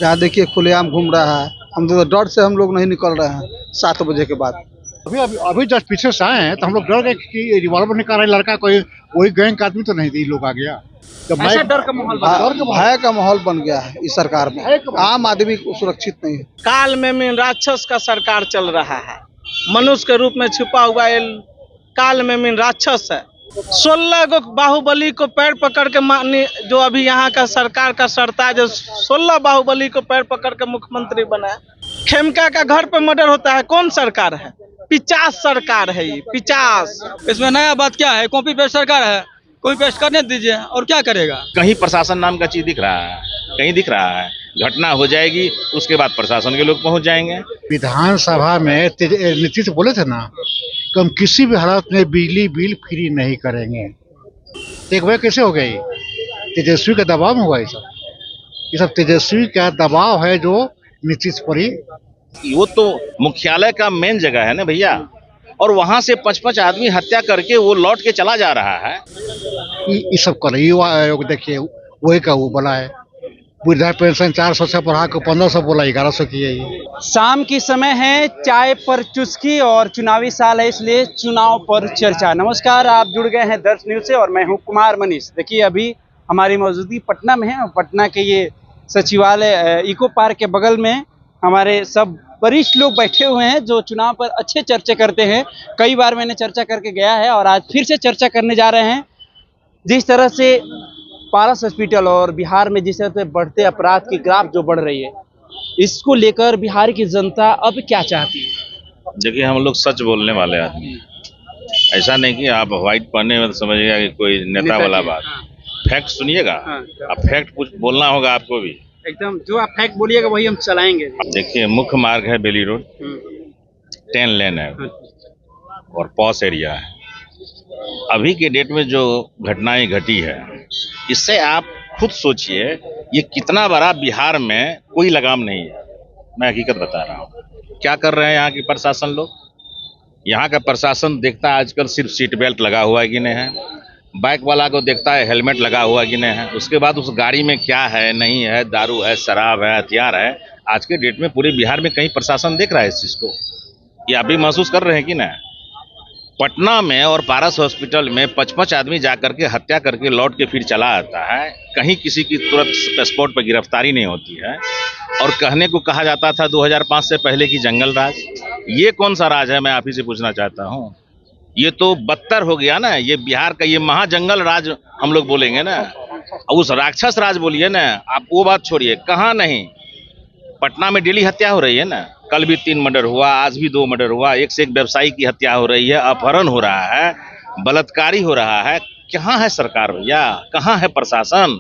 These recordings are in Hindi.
यहाँ देखिए खुलेआम घूम रहा है। हम तो डर से हम लोग नहीं निकल रहे हैं 7 बजे के बाद। अभी अभी अभी जस्ट पीछे से आए हैं तो हम लोग डर गए कि रिवॉल्वर निकाल रहे लड़का, कोई वही गैंग का आदमी तो नहीं थी, लोग आ गया। जब ऐसा डर का माहौल बना, भय का माहौल बन गया है इस सरकार में। आम आदमी सुरक्षित नहीं है। काल में राक्षस का सरकार चल रहा है। मनुष्य के रूप में छुपा हुआ ये काल में राक्षस है। 16 को बाहुबली को पैर पकड़ के जो अभी यहाँ का सरकार का सरताज जो 16 बाहुबली को पैर पकड़ के मुख्यमंत्री बना है। खेमका का घर पे मर्डर होता है, कौन सरकार है? 50 सरकार है ये 50। इसमें नया बात क्या है? कॉपी पेस्ट सरकार है, कोई पेस्ट करने दीजिए और क्या करेगा। कहीं प्रशासन नाम का चीज दिख रहा है, कहीं दिख रहा है। घटना हो जाएगी उसके बाद प्रशासन के लोग पहुंच जाएंगे। विधानसभा में नीतीश बोले थे ना कि हम किसी भी हालत में बिजली बिल फ्री नहीं करेंगे। एक वजह कैसे हो गई? तेजस्वी के दबाव में हुआ ये सब तेजस्वी का दबाव है जो नीतीश पर ही। वो तो मुख्यालय का मेन जगह है ना भैया, और वहां से 55 आदमी हत्या करके वो लौट के चला जा रहा है। ये सब कर युवा आयोग देखिए वही का वो बोला है, वृद्धा पेंशन 400 से बढ़ा के 1500 बोला, 1100 की है ये। शाम की समय है, चाय पर चुस्की और चुनावी साल है इसलिए चुनाव पर चर्चा। नमस्कार, आप जुड़ गए हैं दर्श न्यूज से और मैं हूं कुमार मनीष। देखिए अभी हमारी मौजूदगी पटना में है। पटना के ये सचिवालय इको पार्क के बगल में हमारे सब वरिष्ठ लोग बैठे हुए हैं जो चुनाव पर अच्छे चर्चा करते हैं। कई बार मैंने चर्चा करके गया है और आज फिर से चर्चा करने जा रहे हैं। जिस तरह से पारस हॉस्पिटल और बिहार में जिस तरह से बढ़ते अपराध की ग्राफ जो बढ़ रही है, इसको लेकर बिहार की जनता अब क्या चाहती है? देखिए हम लोग सच बोलने वाले आदमी हैं। ऐसा नहीं कि आप व्हाइट पहने में तो समझिएगा कि कोई नेता वाला बात। फैक्ट सुनिएगा, अब फैक्ट कुछ बोलना होगा आपको भी। एकदम जो आप फैक्ट बोलिएगा वही हम चलाएंगे। देखिए मुख्य मार्ग है बेली रोड, 10 लेन है और पॉस एरिया है। अभी के डेट में जो घटनाएं घटी है, इससे आप खुद सोचिए ये कितना बड़ा बिहार में कोई लगाम नहीं है। मैं हकीकत बता रहा हूँ। क्या कर रहे हैं यहाँ की प्रशासन लोग? यहाँ का प्रशासन देखता है आजकल सिर्फ सीट बेल्ट लगा हुआ है कि नहीं है, बाइक वाला को देखता है हेलमेट लगा हुआ कि नहीं है, उसके बाद उस गाड़ी में क्या है नहीं है, दारू है, शराब है, हथियार है। आज के डेट में पूरे बिहार में कहीं प्रशासन देख रहा है इस चीज़ को? ये आप भी महसूस कर रहे हैं कि नहीं? पटना में और पारस हॉस्पिटल में 55 आदमी जाकर के हत्या करके लौट के फिर चला आता है। कहीं किसी की तुरंत स्पॉट पर गिरफ्तारी नहीं होती है। और कहने को कहा जाता था 2005 से पहले की जंगल राज। ये कौन सा राज है, मैं आप ही से पूछना चाहता हूँ। ये तो बदतर हो गया ना। ये बिहार का ये महाजंगल राज हम लोग बोलेंगे ना, उस राक्षस राज बोलिए ना। आप वो बात छोड़िए, कहाँ नहीं, पटना में डेली हत्या हो रही है ना। कल भी 3 मर्डर हुआ, आज भी 2 मर्डर हुआ। एक से एक व्यवसायी की हत्या हो रही है, अपहरण हो रहा है, बलात्कारी हो रहा है। कहाँ है सरकार भैया, कहाँ है प्रशासन?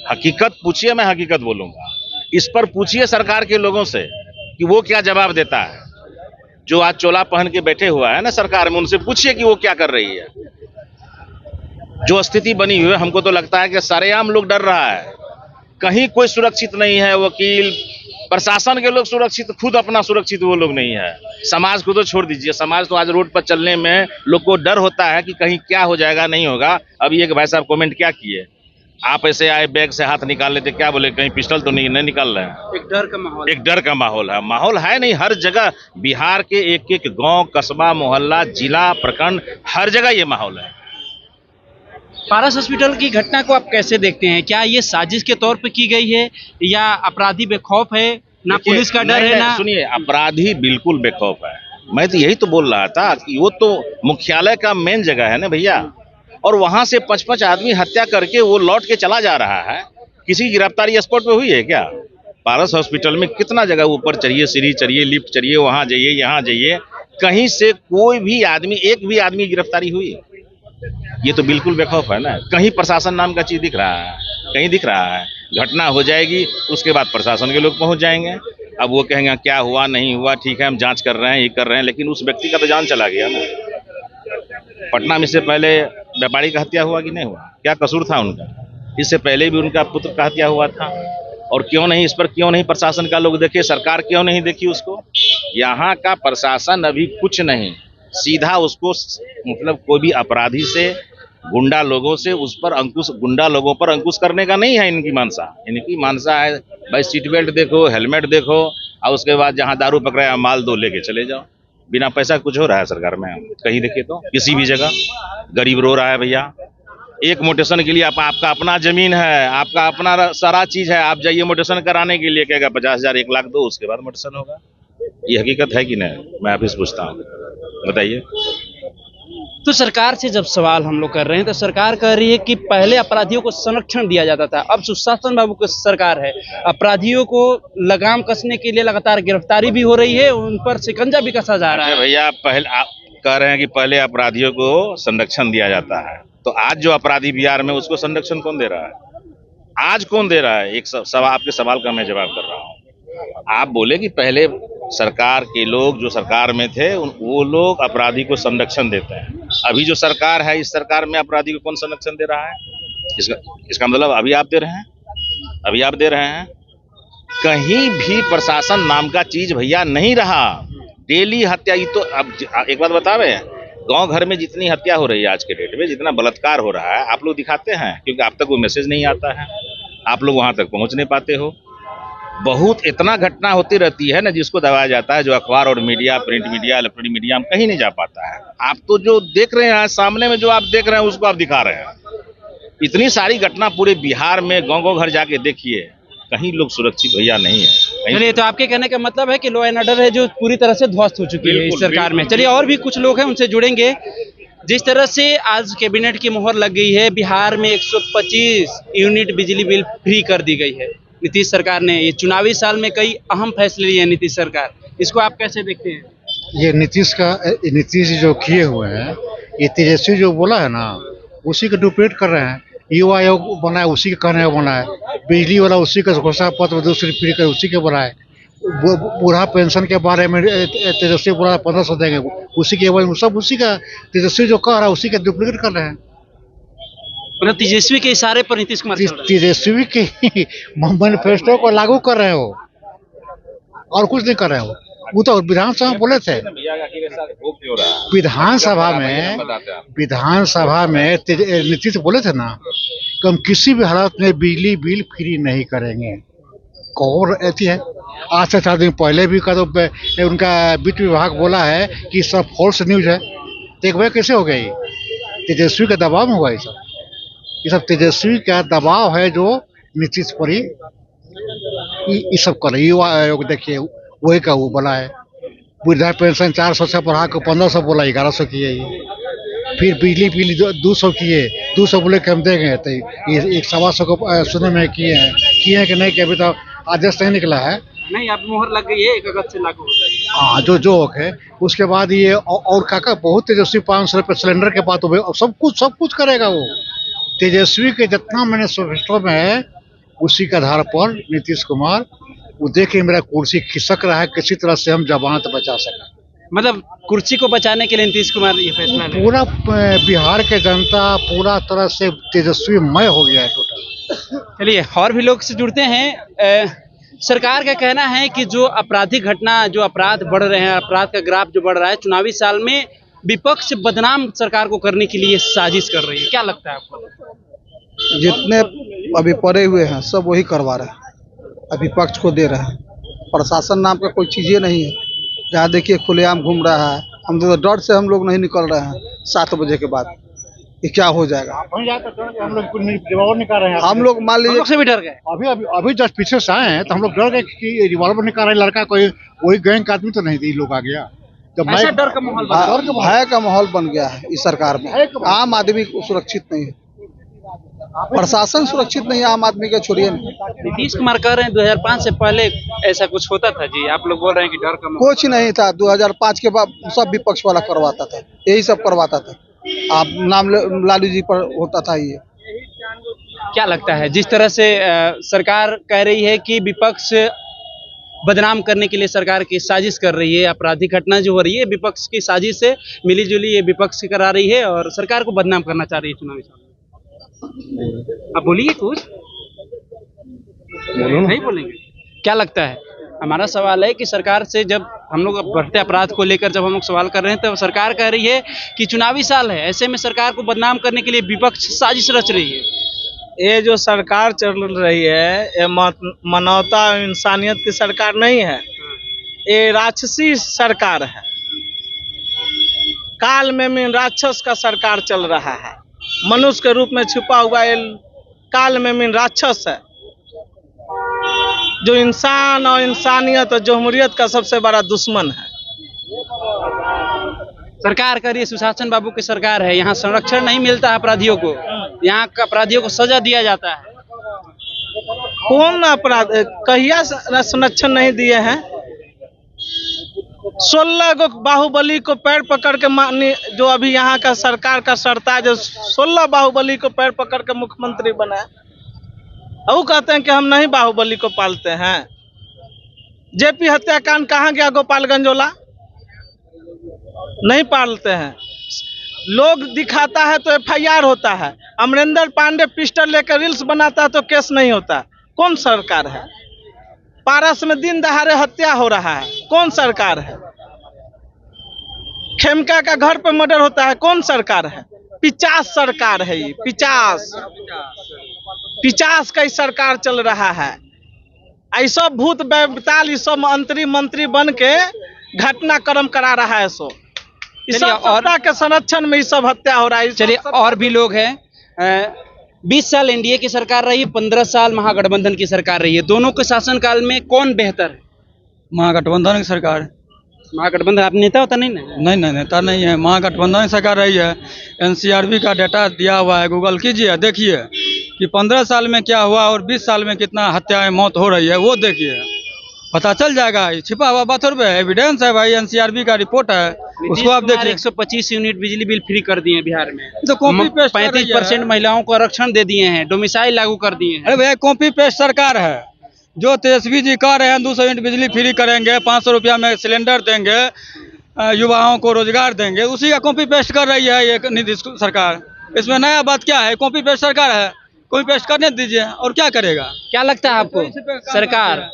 हकीकत पूछिए, मैं हकीकत बोलूंगा। इस पर पूछिए सरकार के लोगों से कि वो क्या जवाब देता है। जो आज चोला पहन के बैठे हुआ है ना सरकार में, उनसे पूछिए कि वो क्या कर रही है। जो स्थिति बनी हुई है, हमको तो लगता है कि सरेआम लोग डर रहा है। कहीं कोई सुरक्षित नहीं है। वकील, प्रशासन के लोग सुरक्षित, खुद अपना सुरक्षित वो लोग नहीं है। समाज को तो छोड़ दीजिए, समाज तो आज रोड पर चलने में लोग को डर होता है कि कहीं क्या हो जाएगा, नहीं होगा। अभी एक भाई साहब कमेंट क्या किए, आप ऐसे आए बैग से हाथ निकाल लेते, क्या बोले, कहीं पिस्टल तो नहीं निकाल रहे हैं? एक डर का माहौल, एक डर का माहौल है। माहौल है नहीं, हर जगह बिहार के एक एक गांव, कस्बा, मोहल्ला, जिला, प्रखंड, हर जगह ये माहौल है। पारस हॉस्पिटल की घटना को आप कैसे देखते हैं? क्या ये साजिश के तौर पे की गई है या अपराधी बेखौफ है? ना पुलिस का डर है ना। सुनिए, अपराधी बिल्कुल बेखौफ है। मैं तो यही तो बोल रहा था कि वो तो मुख्यालय का मेन जगह है ना भैया, और वहां से 55 आदमी हत्या करके वो लौट के चला जा रहा है। किसी की गिरफ्तारी स्पॉट पे हुई है क्या? पारस हॉस्पिटल में कितना जगह ऊपर चढ़िए, सीढ़ी चढ़िए, लिफ्ट चढ़िए, वहां जाइए, यहाँ जाइए, कहीं से कोई भी आदमी, एक भी आदमी की गिरफ्तारी हुई है? ये तो बिल्कुल बेखौफ है ना। कहीं प्रशासन नाम का चीज दिख रहा है, कहीं दिख रहा है। घटना हो जाएगी उसके बाद प्रशासन के लोग पहुंच जाएंगे। अब वो कहेंगे क्या हुआ नहीं हुआ, ठीक है हम जांच कर रहे हैं, ये कर रहे हैं, लेकिन उस व्यक्ति का तो जान चला गया ना। पटना में इससे पहले व्यापारी का हत्या हुआ कि नहीं हुआ? क्या कसूर था उनका? इससे पहले भी उनका पुत्र का हत्या हुआ था। और क्यों नहीं, इस पर क्यों नहीं प्रशासन का लोग देखे, सरकार क्यों नहीं देखी उसको? यहाँ का प्रशासन अभी कुछ नहीं, सीधा उसको मतलब कोई भी अपराधी से गुंडा लोगों से उस पर अंकुश, गुंडा लोगों पर अंकुश करने का नहीं है इनकी मानसा। इनकी मानसा है भाई सीट बेल्ट देखो, हेलमेट देखो, और उसके बाद जहां दारू पकड़ाया माल दो लेके चले जाओ। बिना पैसा कुछ हो रहा है सरकार में? कहीं देखिए तो किसी भी जगह गरीब रो रहा है भैया। एक मोटेशन के लिए आपका अपना जमीन है, आपका अपना सारा चीज है, आप जाइए मोटेशन कराने के लिए, कहेगा 50,000 1 लाख दो, उसके बाद मोटेशन होगा। ये हकीकत है कि नहीं? मैं आप से पूछता हूँ, बताइए। तो सरकार से जब सवाल हम लोग कर रहे हैं तो सरकार कह रही है कि पहले अपराधियों को संरक्षण दिया जाता था, अब सुशासन बाबू की सरकार है, अपराधियों को लगाम कसने के लिए लगातार गिरफ्तारी भी हो रही है, उन पर शिकंजा भी कसा जा रहा है। भैया पहले आप कह रहे हैं कि पहले अपराधियों को संरक्षण दिया जाता है, तो आज जो अपराधी बिहार में उसको संरक्षण कौन दे रहा है? आज कौन दे रहा है? एक सवाल, आपके सवाल का मैं जवाब कर रहा हूँ। आप बोले कि पहले सरकार के लोग जो सरकार में थे वो लोग अपराधी को संरक्षण देते हैं, अभी जो सरकार है इस सरकार में अपराधी को कौन संरक्षण दे रहा है? इसका मतलब अभी आप दे रहे हैं, अभी आप दे रहे हैं। कहीं भी प्रशासन नाम का चीज भैया नहीं रहा। डेली हत्या, ये तो अब एक बात बतावे, गांव घर में जितनी हत्या हो रही है आज के डेट में, जितना बलात्कार हो रहा है, आप लोग दिखाते हैं क्योंकि आप तक वो मैसेज नहीं आता है, आप लोग वहां तक पहुंच नहीं पाते हो। बहुत इतना घटना होती रहती है ना जिसको दबाया जाता है, जो अखबार और media, print media, electronic media में कहीं नहीं जा पाता है। आप तो जो देख रहे हैं सामने में, जो आप देख रहे हैं उसको आप दिखा रहे हैं। इतनी सारी घटना पूरे बिहार में गाँव घर जाके देखिए, कहीं लोग सुरक्षित भैया नहीं है। चलिए, तो आपके कहने का मतलब है कि लॉ एंड ऑर्डर है जो पूरी तरह से ध्वस्त हो चुकी है इस सरकार में। चलिए, और भी कुछ लोग हैं उनसे जुड़ेंगे। जिस तरह से आज कैबिनेट की मुहर लग गई है, बिहार में 125 यूनिट बिजली बिल फ्री कर दी गई है नीतीश सरकार ने। ये चुनावी साल में कई अहम फैसले लिए नीतीश सरकार, इसको आप कैसे देखते हैं? ये नीतीश जो किए हुए हैं, ये तेजस्वी जो बोला है ना, उसी का डुप्लीकेट कर रहे हैं। युवा आयोग बनाए उसी के कहने बना है, बिजली वाला उसी का घोषणा पत्र दूसरी पीढ़ी कर उसी के बनाए, बूढ़ा पेंशन के बारे में तेजस्वी बोला 1500 देंगे, उसी के सब उसी का तेजस्वी जो कह रहा है उसी का डुप्लीकेट कर रहे हैं। मतलब तेजस्वी के इशारे पर नीतीश कुमार तेजस्वी के मैनिफेस्टो को लागू कर रहे हो और कुछ नहीं कर रहे हो। वो तो विधानसभा में बोले थे, विधानसभा में नीतीश बोले थे ना कि हम किसी भी हालत में बिजली बिल फ्री नहीं करेंगे। कौन ऐसी है? आज से 4 दिन पहले भी का तो उनका वित्त विभाग बोला है कि सब फॉल्स न्यूज है। तो एक बार कैसे हो गई? तेजस्वी का दबाव में हुआ ये सब तेजस्वी का दबाव है जो नीतीश पर ही ये सब कर रही है। देखिए वही का वो बोला है, वृद्धा पेंशन 400 से बढ़ा के 1500 बोला, 1100 किए। फिर बिजली बिल 200 किए, 200 बोले कि हम देंगे, तो ये 125 को सुनने में किए हैं कि नहीं, कि अभी तो आदेश नहीं निकला है। नहीं, अब मुहर लग गई है, 1 अगस्त से लागू हो जाएगी। हाँ, जो है उसके बाद ये और काका बहुत तेजस्वी 500 रुपये सिलेंडर के बात हो, सब कुछ करेगा वो। तेजस्वी के जितना मैनिफेस्टो में है उसी के आधार पर नीतीश कुमार वो देखिए मेरा कुर्सी खिसक रहा है, किसी तरह से हम जमानत बचा सकें। मतलब कुर्सी को बचाने के लिए नीतीश कुमार ये फैसला ले। पूरा बिहार के जनता पूरा तरह से तेजस्वीमय हो गया है टोटल। चलिए, और भी लोग से जुड़ते हैं। सरकार का कहना है कि जो आपराधिक घटना, जो अपराध बढ़ रहे हैं, अपराध का ग्राफ जो बढ़ रहा है, चुनावी साल में विपक्ष बदनाम सरकार को करने के लिए साजिश कर रही है। क्या लगता है आपको? जितने अभी पड़े हुए हैं सब वही करवा रहे हैं, अभी विपक्ष को दे रहे हैं। प्रशासन नाम का कोई चीजें नहीं है। जहाँ देखिए खुलेआम घूम रहा है। हम तो डर से हम लोग नहीं निकल रहे हैं 7 बजे के बाद कि क्या हो जाएगा। हम लोग निकाल रहे हैं, हम लोग मान लीजिए से भी डर गए। अभी जस्ट पीछे से आए हैं तो हम लोग डर गए कि रिवॉल्वर निकाल रहे लड़का, कोई वही गैंग का आदमी तो नहीं, लोग आ गया। जब ऐसा डर का माहौल भय का माहौल बन गया है इस सरकार में। आम आदमी सुरक्षित नहीं है, प्रशासन सुरक्षित नहीं है, आम आदमी के छोड़िए। नीतीश कुमार कह रहे हैं 2005 से पहले ऐसा कुछ होता था जी, आप लोग बोल रहे हैं कि डर का माहौल। कुछ नहीं था। 2005 के बाद सब विपक्ष वाला करवाता था, यही सब करवाता था। आप नाम लालू जी पर होता था ये। क्या लगता है जिस तरह से सरकार कह रही है कि विपक्ष बदनाम करने के लिए सरकार की साजिश कर रही है, आपराधिक घटना जो हो रही है विपक्ष की साजिश से मिलीजुली ये विपक्ष करा रही है और सरकार को बदनाम करना चाह रही है चुनावी साल में। अब बोलिए कुछ, नहीं बोलेंगे? क्या लगता है? हमारा सवाल है कि सरकार से जब हम लोग बढ़ते अपराध को लेकर जब हम लोग सवाल कर रहे हैं तो सरकार कह रही है कि चुनावी साल है, ऐसे में सरकार को बदनाम करने के लिए विपक्ष साजिश रच रही है। ये जो सरकार चल रही है ये मानवता और इंसानियत की सरकार नहीं है, ये राक्षसी सरकार है। काल में मीन राक्षस का सरकार चल रहा है। मनुष्य के रूप में छुपा हुआ ये काल में मीन राक्षस है, जो इंसान और इंसानियत और जमहूरियत का सबसे बड़ा दुश्मन है। सरकार कह रही है सुशासन बाबू की सरकार है, यहाँ संरक्षण नहीं मिलता है अपराधियों को, यहाँ का अपराधियों को सजा दिया जाता है। कौन अपराध कहिया संरक्षण नहीं दिए हैं? 16 गो बाहुबली को पैर पकड़ के जो अभी यहाँ का सरकार का सरताज जो 16 बाहुबली को पैर पकड़ के मुख्यमंत्री बना है, वो कहते हैं कि हम नहीं बाहुबली को पालते हैं। जेपी हत्याकांड कहाँ गया? गोपालगंज वाला नहीं पालते हैं। लोग दिखाता है तो एफआईआर होता है। अमरिंदर पांडे पिस्टल लेकर रील्स बनाता है तो केस नहीं होता। कौन सरकार है? पारस में दिन दहाड़े हत्या हो रहा है, कौन सरकार है? खेमका का घर पे मर्डर होता है, कौन सरकार है? 50 सरकार है ये, 50 का ही सरकार चल रहा है। ऐसा भूत बैताल सब मंत्री बन के घटनाक्रम करा रहा है। सो इस सत्ता के संरक्षण में ये सब हत्या हो रहा है। चलिए और भी लोग हैं। 20 साल एनडीए की सरकार रही, 15 साल महागठबंधन की सरकार रही है। दोनों के शासनकाल में कौन बेहतर है? महागठबंधन की सरकार। महागठबंधन आप नेता होता नहीं ना? नहीं नेता नहीं है, महागठबंधन की सरकार रही है। एनसीआरबी का डाटा दिया हुआ है, गूगल कीजिए, देखिए कि 15 साल में क्या हुआ और 20 साल में कितना हत्याएं मौत हो रही है, वो देखिए, पता चल जाएगा। छिपा हुआ बात है, एविडेंस है भाई, एनसीआरबी का रिपोर्ट है, उसको आप देखिए। 125 यूनिट बिजली बिल फ्री कर दिए बिहार में, तो कॉपी पेस्ट 35% महिलाओं को आरक्षण दे दिए हैं, डोमिसाइल लागू कर दिए हैं। अरे भैया कॉपी पेस्ट सरकार है। जो तेजस्वी जी कह रहे हैं 200 यूनिट बिजली फ्री करेंगे, 500 रुपया में सिलेंडर देंगे, युवाओं को रोजगार देंगे, उसी का कॉपी पेस्ट कर रही है ये नीतीश सरकार। इसमें नया बात क्या है? कॉपी पेस्ट सरकार है, कॉपी पेस्ट करने दीजिए, और क्या करेगा? क्या लगता है आपको सरकार?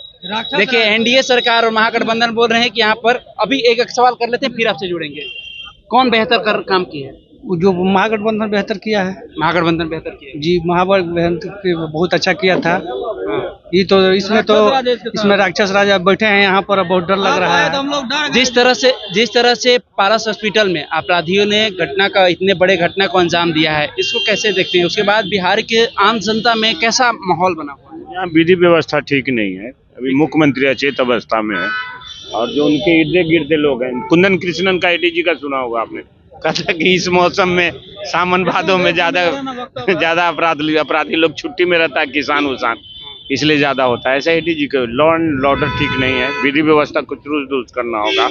देखिए एनडीए सरकार और महागठबंधन बोल रहे हैं कि यहाँ पर अभी एक सवाल कर लेते हैं फिर आपसे जुड़ेंगे। कौन बेहतर काम किया है? जो महागठबंधन बेहतर किया है। महागठबंधन बेहतर किया जी, महागठबंधन बहुत अच्छा किया था। ये तो इसमें राक्षस राजा बैठे हैं यहाँ पर, बहुत डर लग रहा है। जिस तरह से पारस हॉस्पिटल में अपराधियों ने इतने बड़े घटना को अंजाम दिया है, इसको कैसे देखते हैं? उसके बाद बिहार के आम जनता में कैसा माहौल बना हुआ है? यहाँ विधि व्यवस्था ठीक नहीं है। अभी मुख्यमंत्री अचेत अवस्था में है और जो उनके इर्द गिर्द लोग हैं, कुंदन कृष्णन का एडीजी का सुना होगा आपने, कहता कि इस मौसम में सावन भादों में ज्यादा अपराधी लोग छुट्टी में रहता है, किसान उसान, इसलिए ज्यादा होता है। ऐसा एडीजी का लॉ एंड ऑर्डर ठीक नहीं है, विधि व्यवस्था को चुरुस्त करना होगा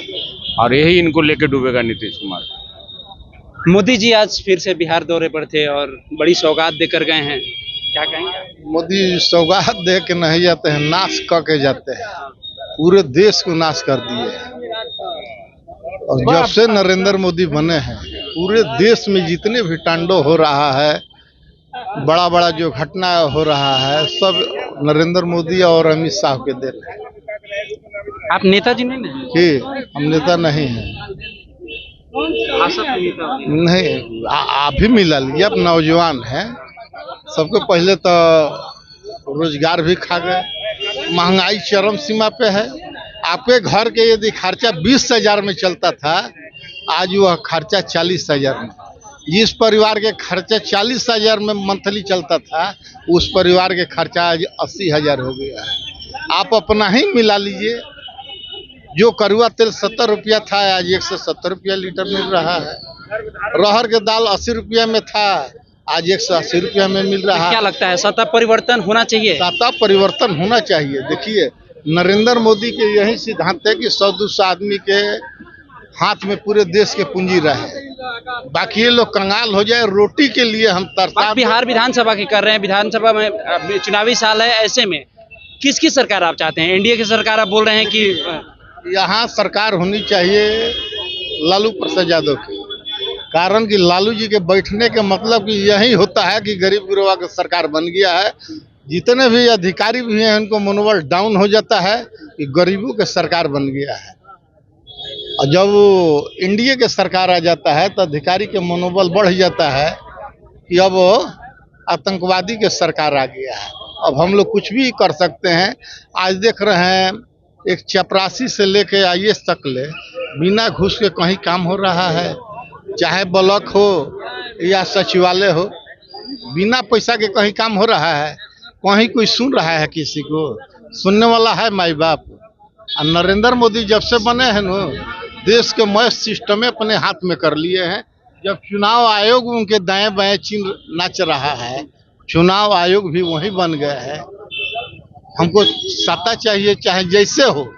और यही इनको लेके डूबेगा नीतीश कुमार। मोदी जी आज फिर से बिहार दौरे पर थे और बड़ी सौगात देकर गए हैं, क्या कहेंगे? मोदी सौगात दे के नहीं जाते हैं, नाश करके जाते हैं। पूरे देश को नाश कर दिए हैं। और जब से नरेंद्र मोदी बने हैं, पूरे देश में जितने भी तांडव हो रहा है, बड़ा बड़ा जो घटना हो रहा है, सब नरेंद्र मोदी और अमित शाह के देन है। आप नेताजी नहीं है? कि हम नेता नहीं हैं। नहीं, आप भी मिला लीजिए, आप नौजवान हैं। सबको पहले तो रोजगार भी खा गए, महंगाई चरम सीमा पे है। आपके घर के यदि खर्चा 20,000 में चलता था, आज वह खर्चा 40,000 में। जिस परिवार के खर्चा 40,000 में मंथली चलता था, उस परिवार के खर्चा आज 80,000 हो गया है। आप अपना ही मिला लीजिए। जो करुआ तेल 70 रुपया था, आज 170 रुपया लीटर मिल रहा है। रहर के दाल 80 रुपया में था, आज 180 रुपया में मिल रहा है। क्या लगता है सत्ता परिवर्तन होना चाहिए? सत्ता परिवर्तन होना चाहिए। देखिए, नरेंद्र मोदी के यही सिद्धांत है कि 100-200 आदमी के हाथ में पूरे देश के पूंजी रहे, बाकी ये लोग कंगाल हो जाए। रोटी के लिए हम तरसा। बिहार विधानसभा की कर रहे हैं, विधानसभा में चुनावी साल है, ऐसे में किसकी सरकार आप चाहते हैं? एनडीए की सरकार आप बोल रहे हैं कि यहाँ सरकार होनी चाहिए लालू प्रसाद यादव की। कारण कि लालू जी के बैठने के मतलब कि यही होता है कि गरीब गुरबा की सरकार बन गया है। जितने भी अधिकारी भी हैं, उनको मनोबल डाउन हो जाता है कि गरीबों की सरकार बन गया है। और जब एनडीए के सरकार आ जाता है तो अधिकारी के मनोबल बढ़ जाता है कि अब आतंकवादी के सरकार आ गया है, अब हम लोग कुछ भी कर सकते हैं। आज देख रहे हैं एक चपरासी से लेके आईएएस तक ले बिना घूस के कहीं काम हो रहा है, चाहे ब्लॉक हो या सचिवालय हो, बिना पैसा के कहीं काम हो रहा है। कहीं कोई सुन रहा है किसी को? सुनने वाला है माई बाप। और नरेंद्र मोदी जब से बने हैं ना, देश के मस्त सिस्टम अपने हाथ में कर लिए हैं। जब चुनाव आयोग उनके दाएं बाएं चिन्ह नाच रहा है, चुनाव आयोग भी वही बन गया है। हमको सत्ता चाहिए, चाहे जैसे हो,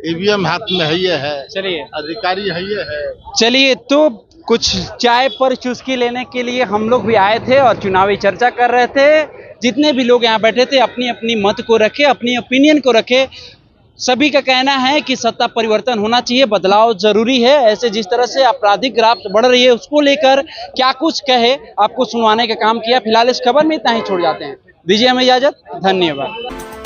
ईवीएम हाथ में है, चलिए अधिकारी है। चलिए, तो कुछ चाय पर चुस्की लेने के लिए हम लोग भी आए थे और चुनावी चर्चा कर रहे थे। जितने भी लोग यहाँ बैठे थे अपनी अपनी मत को रखे, अपनी ओपिनियन को रखे। सभी का कहना है कि सत्ता परिवर्तन होना चाहिए, बदलाव जरूरी है। ऐसे जिस तरह से आपराधिक ग्राफ बढ़ रही है उसको लेकर क्या कुछ कहे आपको सुनवाने का काम किया। फिलहाल इस खबर में इतना ही छोड़ जाते हैं। दीजिए हमें इजाजत, धन्यवाद।